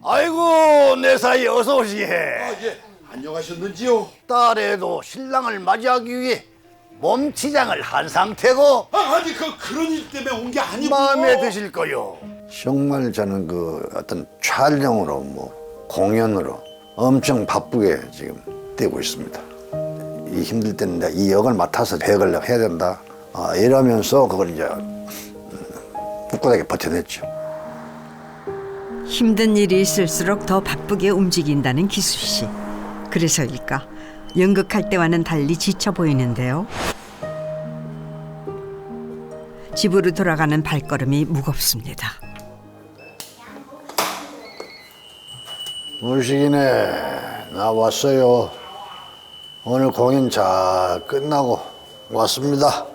아이고 내 사이 어서 오시게. 예. 안녕하셨는지요? 딸에도 신랑을 맞이하기 위해 몸치장을 한 상태고 아니 그런 일 때문에 온 게 아니고. 마음에 드실 거요. 정말 저는 그 어떤 촬영으로 뭐 공연으로 엄청 바쁘게 지금 뛰고 있습니다. 이 힘들 때는 이제 이 역을 맡아서 배역을 해야 된다. 이러면서 그걸 이제 꿋꿋하게 버텨냈죠. 힘든 일이 있을수록 더 바쁘게 움직인다는 기수 씨. 그래서일까 연극할 때와는 달리 지쳐 보이는데요. 집으로 돌아가는 발걸음이 무겁습니다. 물식이네, 나 왔어요. 오늘 공연 잘 끝나고 왔습니다.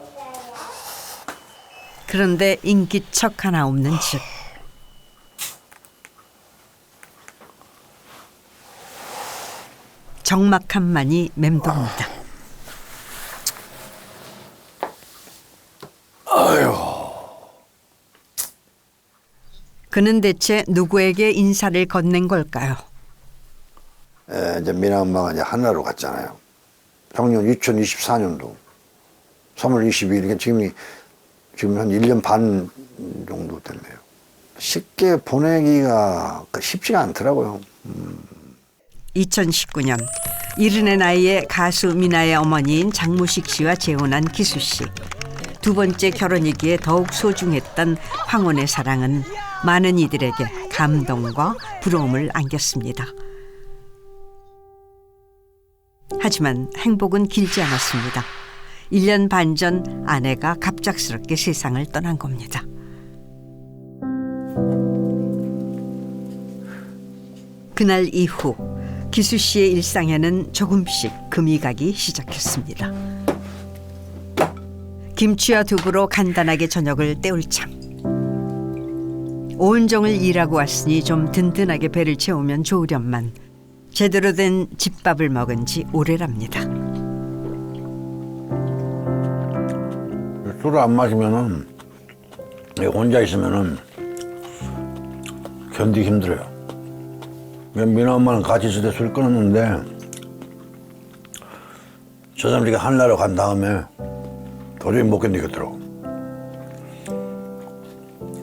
그런데 인기척 하나 없는 집. 적막함만이 맴돕니다. 그는 대체 누구에게 인사를 건넨 걸까요? 이제 미나 엄마가 이제 하늘나라로 갔잖아요. 작년 2024년도 3월 22일, 지금 한 1년 반 정도 됐네요. 쉽게 보내기가 쉽지가 않더라고요. 2019년 70의 나이에 가수 미나의 어머니인 장무식 씨와 재혼한 기수 씨. 두 번째 결혼이기에 더욱 소중했던 황혼의 사랑은 많은 이들에게 감동과 부러움을 안겼습니다. 하지만 행복은 길지 않았습니다. 1년 반 전 아내가 갑작스럽게 세상을 떠난 겁니다. 그날 이후 기수 씨의 일상에는 조금씩 금이 가기 시작했습니다. 김치와 두부로 간단하게 저녁을 때울 참. 온종일 일하고 왔으니 좀 든든하게 배를 채우면 좋으련만 제대로 된 집밥을 먹은 지 오래랍니다. 술을 안 마시면은, 혼자 있으면은 견디기 힘들어요. 미나 엄마는 같이 있을 때 술 끊었는데, 저 사람들이 하늘나라로 간 다음에 도저히 못 견디겠더라고.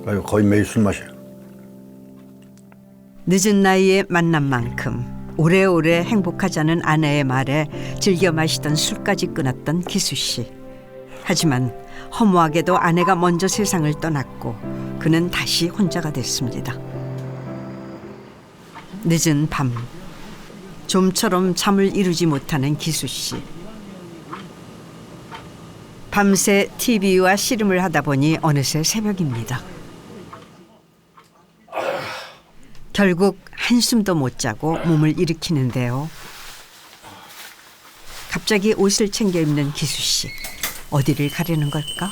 그래서 거의 매일 술 마셔요. 늦은 나이에 만난 만큼 오래오래 행복하자는 아내의 말에 즐겨 마시던 술까지 끊었던 기수 씨. 하지만 허무하게도 아내가 먼저 세상을 떠났고 그는 다시 혼자가 됐습니다. 늦은 밤, 좀처럼 잠을 이루지 못하는 기수 씨. 밤새 TV와 씨름을 하다 보니 어느새 새벽입니다. 결국 한숨도 못 자고 몸을 일으키는데요. 갑자기 옷을 챙겨 입는 기수 씨. 어디를 가려는 걸까?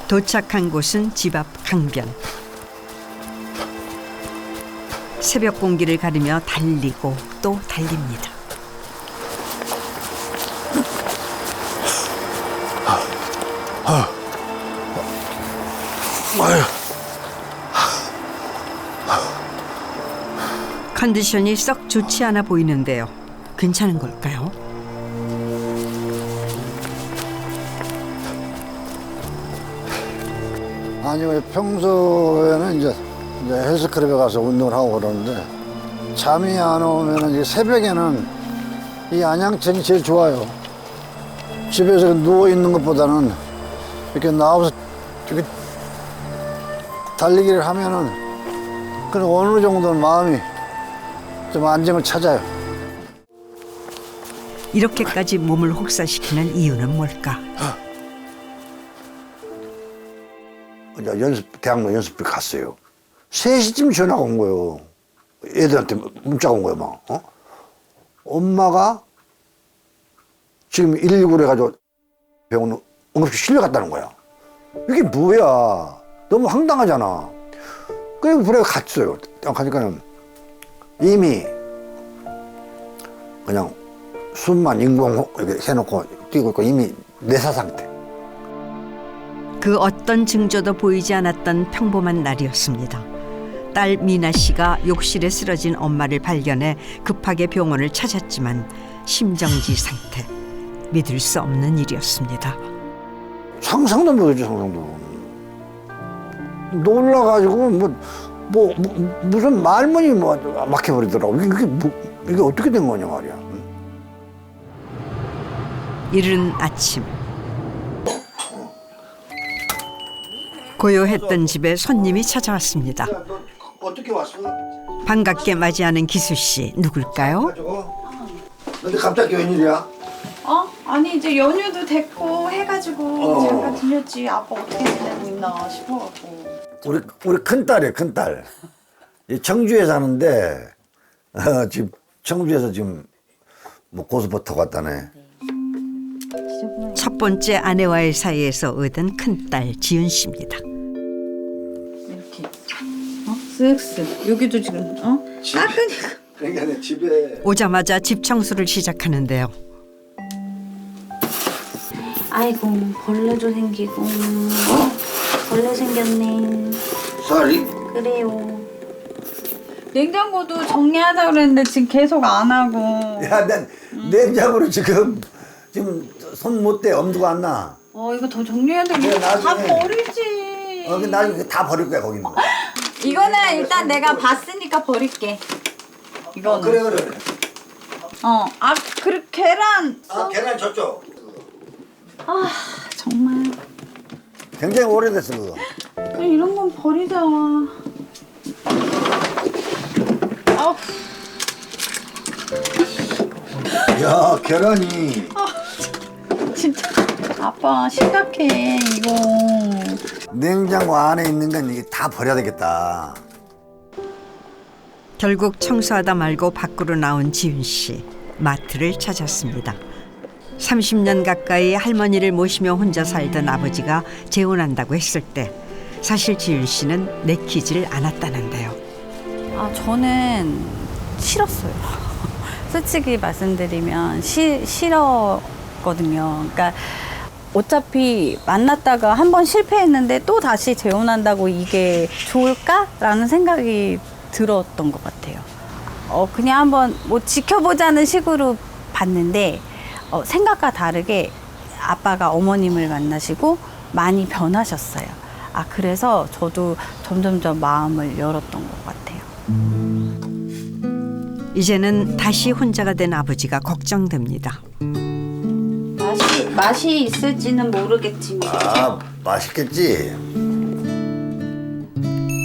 도착한 곳은 집 앞 강변. 새벽 공기를 가르며 달리고 또 달립니다. 컨디션이 썩 좋지 않아 보이는데요. 괜찮은 걸까요? 아니요, 평소에는 이제 헬스클럽에 가서 운동을 하고 그러는데 잠이 안 오면 이제 새벽에는 이 안양천이 제일 좋아요. 집에서 누워 있는 것보다는 이렇게 나와서 이렇게 달리기를 하면은 그런 어느 정도는 마음이 좀 안정을 찾아요. 이렇게까지 몸을 혹사시키는 이유는 뭘까? 대학로 연습비 갔어요. 3시쯤 전화가 온 거예요. 애들한테 문자가 온 거예요, 막. 엄마가 지금 119를 해가지고 병원 응급실 실려갔다는 거야. 이게 뭐야? 너무 황당하잖아. 그래서 그래 갔어요. 가니까는 이미 그냥 숨만 인공 이렇게 해놓고 뛰고 있고 이미 내사 상태. 그 어떤 징조도 보이지 않았던 평범한 날이었습니다. 딸 미나 씨가 욕실에 쓰러진 엄마를 발견해 급하게 병원을 찾았지만 심정지 상태. 믿을 수 없는 일이었습니다. 상상도 못했죠, 상상도. 놀라가지고 무슨 말문이 막혀버리더라고. 이게 어떻게 된 거냐 말이야. 이른 아침 고요했던 집에 손님이 찾아왔습니다. 너 어떻게 왔어? 반갑게 맞이하는 기수 씨 누굴까요? 근데 갑자기 웬일이야? 아니 이제 연휴도 됐고 해가지고 잠깐 들렸지. 아빠 어떻게 지내고 있나 싶어갖고. 우리 큰딸이에요, 큰딸. 청주에 사는데 지금 청주에서 지금 고스포터 갔다네. 첫 번째 아내와의 사이에서 얻은 큰딸 지은 씨입니다. 이렇게 쓱쓱 여기도 지금 깎으니까. 그러니까 내 집에 오자마자 집 청소를 시작하는데요. 아이고 벌레도 생기고 벌레 생겼네. 쌀이? 그래요. 냉장고도 정리하자 그랬는데 지금 계속 안 하고. 야, 난 냉장고로 지금 손 못 대. 엄두가 안 나. 이거 더 정리해야 돼. 이거 다 나중에. 버리지. 나중에 다 버릴 거야, 거기는. 이거는 일단 내가 봤으니까 버릴게. 이거는. 그래. 그리고 계란. 계란 저쪽. 정말. 굉장히 오래됐어, 그거. 이런 건 버리자. 야, 계란이. 진짜 아빠 심각해 이거. 냉장고 안에 있는 건 이게 다 버려야 되겠다. 결국 청소하다 말고 밖으로 나온 지은 씨. 마트를 찾았습니다. 30년 가까이 할머니를 모시며 혼자 살던 아버지가 재혼한다고 했을 때 사실 지은 씨는 내키질 않았다는데요. 저는 싫었어요. 솔직히 말씀드리면 싫었거든요. 그러니까 어차피 만났다가 한 번 실패했는데 또 다시 재혼한다고 이게 좋을까라는 생각이 들었던 것 같아요. 그냥 한번 지켜보자는 식으로 봤는데 생각과 다르게 아빠가 어머님을 만나시고 많이 변하셨어요. 그래서 저도 점점점 마음을 열었던 것 같아요. 이제는 다시 혼자가 된 아버지가 걱정됩니다. 맛이 있을지는 모르겠지만 맛있겠지.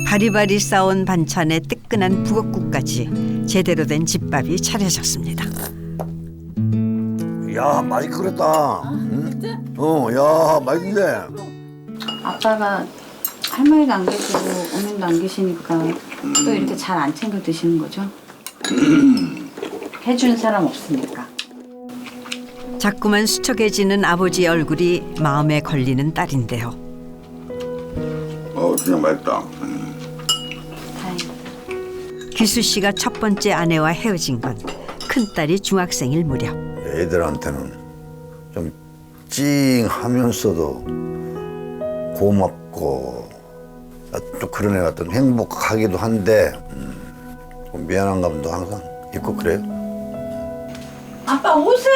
바리바리 싸온 반찬에 뜨끈한 북엇국까지 제대로 된 집밥이 차려졌습니다. 야, 맛있게 그랬다. 진짜? 야, 맛있는데. 아빠가 할머니도 안 계시고 어머님도 안 계시니까 또 이렇게 잘 안 챙겨 드시는 거죠? 해주는 사람 없으니까. 자꾸만 수척해지는 아버지 얼굴이 마음에 걸리는 딸인데요. 진짜 맛있다. 다행이다. 기수 씨가 첫 번째 아내와 헤어진 건 큰딸이 중학생일 무렵. 애들한테는 좀 찡하면서도 고맙고 또 그런 애 같은 행복하기도 한데 좀 미안한 감도 항상 있고 그래요. 아빠 옷은?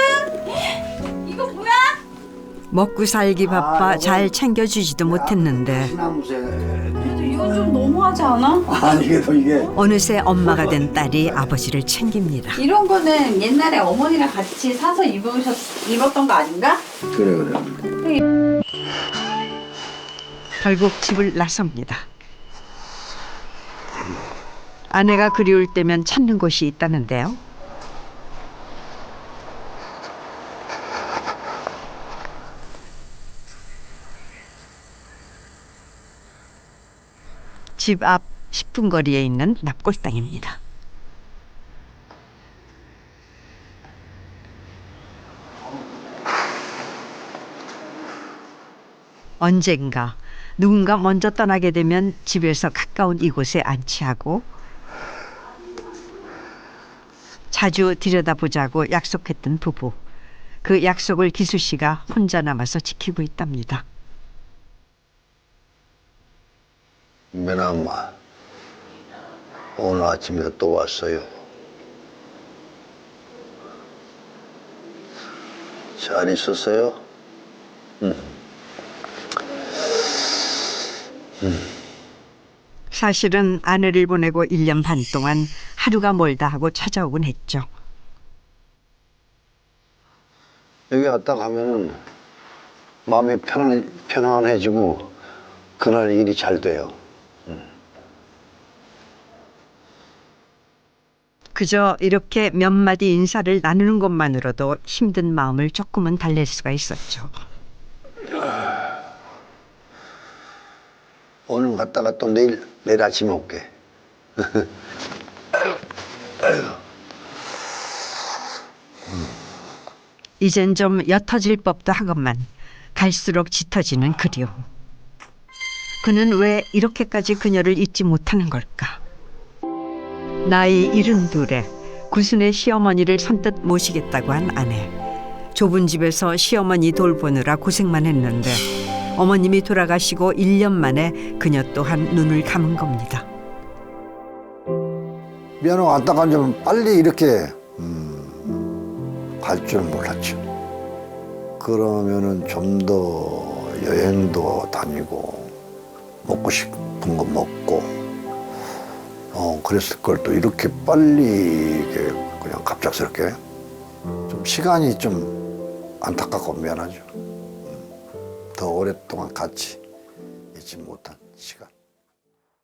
이거 뭐야? 먹고 살기 바빠 잘 챙겨주지도 못했는데 그래도 이건 좀 너무하지 않아? 아니 이게 어느새 엄마가 된 딸이 아버지를 챙깁니다. 이런 거는 옛날에 어머니랑 같이 사서 입었던 거 아닌가? 그래. 결국 집을 나섭니다. 아내가 그리울 때면 찾는 곳이 있다는데요. 집 앞 10분 거리에 있는 납골당입니다. 언젠가 누군가 먼저 떠나게 되면 집에서 가까운 이곳에 안치하고 자주 들여다보자고 약속했던 부부. 그 약속을 기수 씨가 혼자 남아서 지키고 있답니다. 미나 엄마, 오늘 아침에 또 왔어요. 잘 있었어요? 사실은 아내를 보내고 1년 반 동안 하루가 멀다 하고 찾아오곤 했죠. 여기 왔다 가면은 마음이 편안해지고 그날 일이 잘 돼요. 그저 이렇게 몇 마디 인사를 나누는 것만으로도 힘든 마음을 조금은 달랠 수가 있었죠. 오늘 갔다가 또 내일 아침에 올게. 이젠 좀 옅어질 법도 하건만 갈수록 짙어지는 그리움. 그는 왜 이렇게까지 그녀를 잊지 못하는 걸까? 나이 72에 구순의 시어머니를 선뜻 모시겠다고 한 아내. 좁은 집에서 시어머니 돌보느라 고생만 했는데 어머님이 돌아가시고 1년 만에 그녀 또한 눈을 감은 겁니다. 미안하고 왔다가 좀 빨리 이렇게 갈 줄은 몰랐죠. 그러면은 좀 더 여행도 다니고 먹고 싶은 거 먹고 그랬을 걸 또 이렇게 빨리 이렇게 그냥 갑작스럽게 좀 시간이 좀 안타깝고 미안하죠. 더 오랫동안 같이 있지 못한 시간.